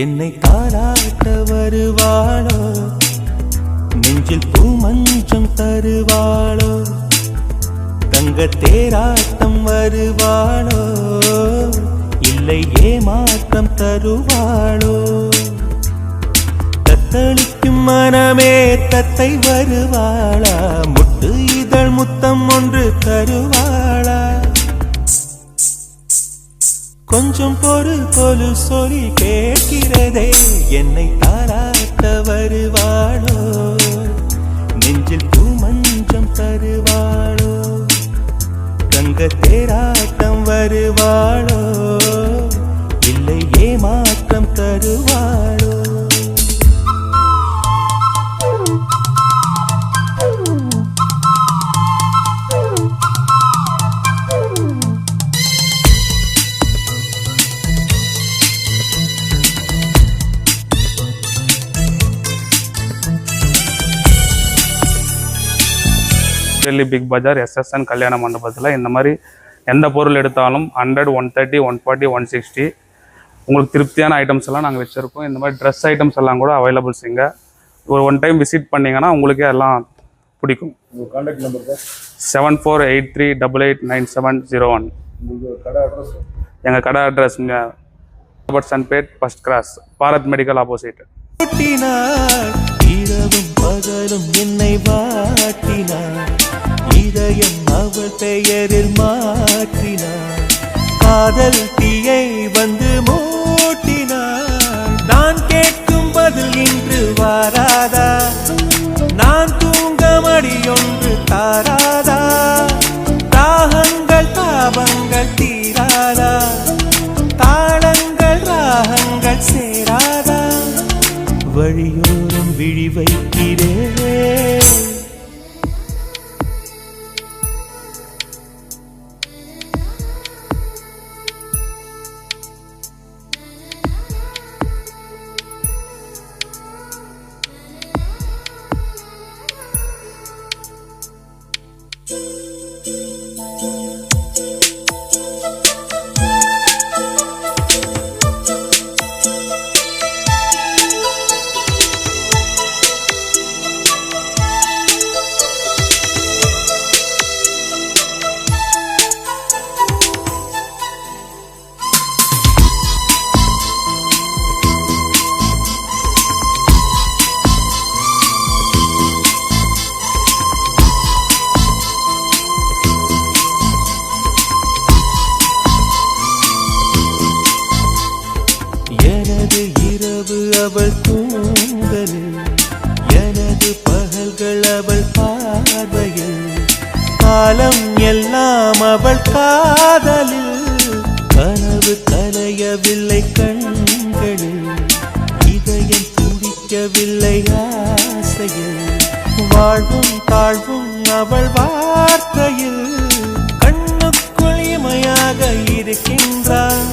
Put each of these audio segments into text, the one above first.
என்னை தாராட்ட வருவாளோ, நெஞ்சில் பூமஞ்சம் தருவாளோ, தங்க தேராட்டம் வருவாளோ, இல்லை ஏமாற்றம் தருவாளோ. தத்தளிக்கும் மனமே தத்தை வருவாளா, முட்டு இதழ் முத்தம் ஒன்று தருவாளா. கொஞ்சம் பொறு கொலு சொல்லி கேட்கிறதே, என்னை தாராட்ட வருவாளோ, நெஞ்சில் பூமஞ்சம் தருவாளோ, கங்க தேராட்டம் வருவாளோ, இல்லை ஏமாற்றம் தருவாளோ. டெல்லி பிக் பஜார் SSN கல்யாண மண்டபத்தில் இந்த மாதிரி எந்த பொருள் எடுத்தாலும் 100, 130, 140, 160 உங்களுக்கு திருப்தியான ஐட்டம்ஸ் எல்லாம் நாங்கள் வச்சுருக்கோம். இந்த மாதிரி ட்ரெஸ் ஐட்டம்ஸ் எல்லாம் கூட அவைலபிள்ஸ் இங்கே. ஒரு 1 டைம் விசிட் பண்ணிங்கன்னா உங்களுக்கே எல்லாம் பிடிக்கும். Contact number 7483889701. எங்கள் கடை அட்ரஸ் இங்கே Sunpet first cross, Bharat medical opposite. இரவும் பகலும் என்னை வாட்டினார், இதயம் அவள் பெயரில் மாற்றினார், காதல் தீயை வந்து மூட்டினார். நான் கேட்கும் பதில் இன்று வாராதா, நான் தூங்க மடியொன்று தாராதா, தாகங்கள் தாபங்கள் தீராதா, தாளங்கள் ராகங்கள் சேராதா, வழியோரம் விழி வைக்கிறேன். எனது இரவு அவள் தூங்கலில், எனது பகல்கள் அவள் பார்வையில், காலம் எல்லாம் அவள் காதலில், கனவு கலையவில்லை கண்களில், இதயம் துடிக்கவில்லை ஆசையில், வாழ்வும் தாழ்வும் அவள் வார்த்தையில், கண்ணுக்குள் இமையாக இருக்கின்றாள்,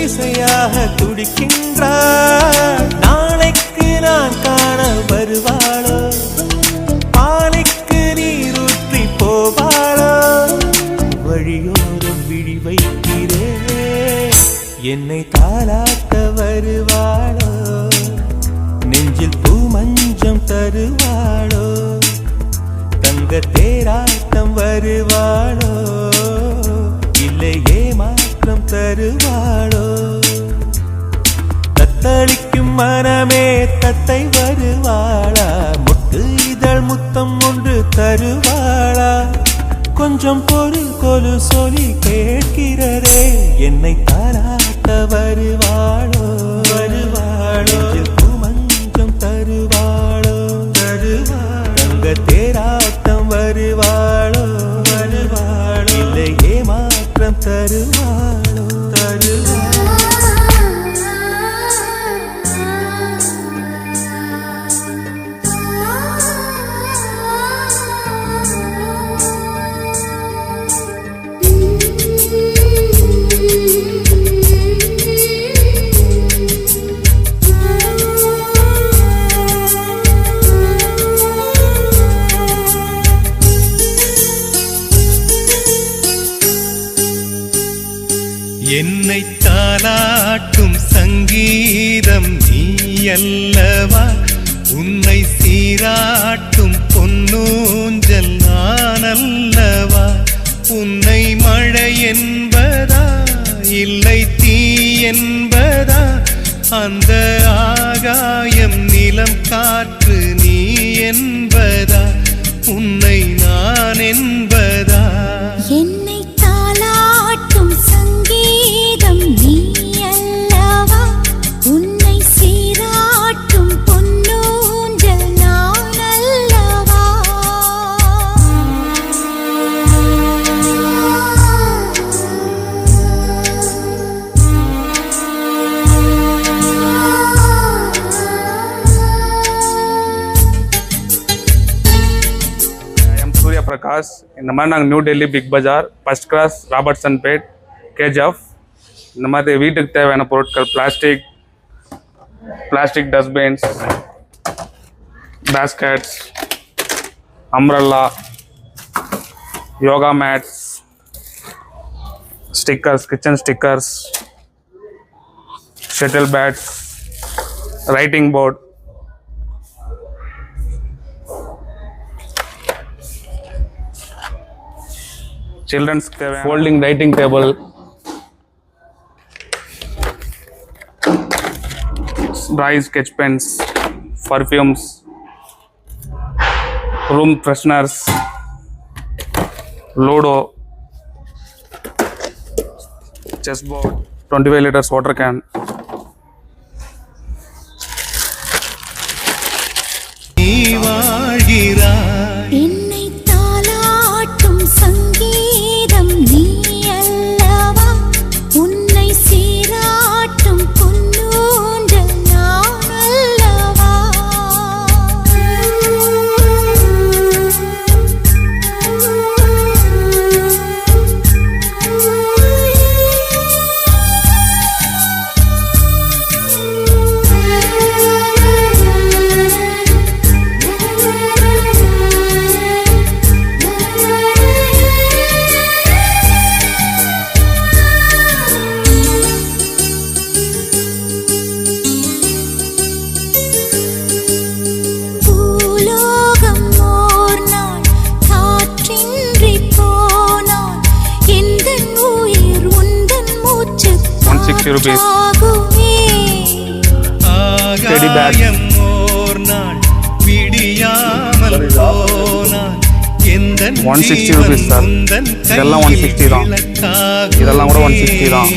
இசையாக துடிக்கின்றாள். நாளைக்கு நான் காண வருவாளோ, பாலைக்கு நீரூற்றி போவாளோ, வழியோரம் விழி வைக்கிறேன். என்னை தாலாட்ட வருவாளோ, நெஞ்சில் பூமஞ்சம் தருவாளோ, தங்க தேராட்டம் வருவாளோ, இல்லை ஏமாற்றம் தருவாளோ. தத்தளிக்கும் மனமே தத்தை வருவாளா, முட்டு இதழ் முத்தம் ஒன்று தருவாளா. கொஞ்சம் பொறு கொலு சொல்லி கேட்கிறதே, என்னை தாராட்ட வருவாளோ, வருவாளோ, பூமஞ்சம் தருவாளோ, தருவாளோ, தங்க தேராட்டம் வருவாளோ, வருவாளோ, இல்லை ஏமாற்றம் தருவாளோ, தருவாளோ. என்னை தாலாட்டும் சங்கீதம் நீ அல்லவா உன்னை சீராட்டும் பொன்னூஞ்சல் நான் அல்லவா உன்னை மழை என்பதா இல்லை தீ என்பதா அந்த ஆகாயம் நிலம் காற்று நீ என்பதா உன்னை நான் என்பதா என்னை தாலாட்டும் சங்கீதம் நீ அல்லவா உன்னை சீராட்டும் பொன்னூஞ்சல் நான் அல்லவா சூர்யா பிரகாஷ். இந்த மாதிரி நாங்கள் New Delhi Big Bazaar first cross Robertsonpet KGF இந்த மாதிரி வீட்டுக்கு தேவையான பொருட்கள் plastic dustbins baskets umbrella yoga mats stickers kitchen stickers shuttle bats writing board children's folding writing table, dry sketch pens, perfumes, room fresheners, Ludo, chessboard, 25 liters water can. என்னை தாலாட்டும் சங்கீதம் நீ அல்லவா உன்னை சீராட்டும் பொன்னூஞ்சல் நான் அல்லவா பூலோகம் ஓர் நாள் காற்றின்றி போனால் எந்தன் உயிர் உந்தன் மூச்சு 160 rupees. Teddy bag. ஆகாயம் ஓர் நாள் விடியாமல் போனால் எந்தன் 160 rupees sir. இதெல்லாம் 160 தான். இதெல்லாம் கூட 160 தான்.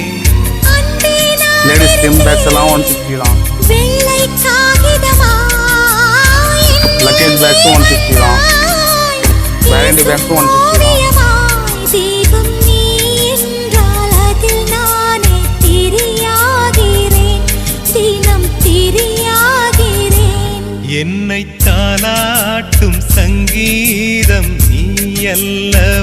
லேடிஸ் ஸ்லிம் பேக்ஸ் எல்லாம் 160 தான். வெள்ளை காகிதமா லக்கேஜ் பேக்ஸும் 160 தான். வேலண்டி பேக்ஸும் 160 தான். தீபம் நீ என்றால் அதில் நானே திரியாகிறேன் தினம் திரியாகிறேன் என்னை தாலாட்டும் சங்கீதம் நீ அல்லவா